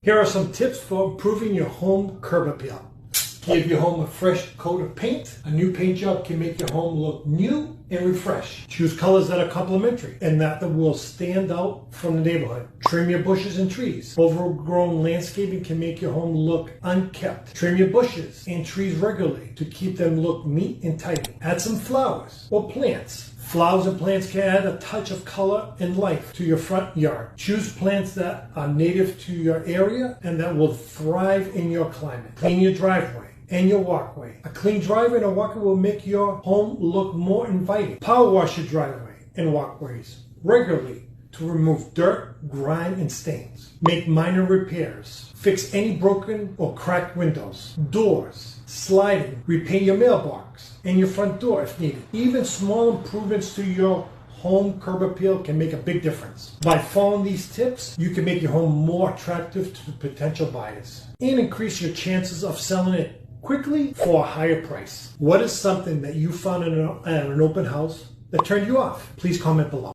Here are some tips for improving your home curb appeal. Give your home a fresh coat of paint. A new paint job can make your home look new and refreshed. Choose colors that are complementary and that will stand out from the neighborhood. Trim your bushes and trees. Overgrown landscaping can make your home look unkept. Trim your bushes and trees regularly to keep them look neat and tidy. Add some flowers or plants. Flowers and plants can add a touch of color and life to your front yard. Choose plants that are native to your area and that will thrive in your climate. Clean your driveway and your walkway. A clean driveway and a walkway will make your home look more inviting. Power wash your driveway and walkways regularly to remove dirt, grime, and stains. Make minor repairs. Fix any broken or cracked windows, doors, sliding. Repaint your mailbox and your front door if needed. Even small improvements to your home curb appeal can make a big difference. By following these tips, you can make your home more attractive to potential buyers and increase your chances of selling it quickly for a higher price. What is something that you found at an open house that turned you off? Please comment below.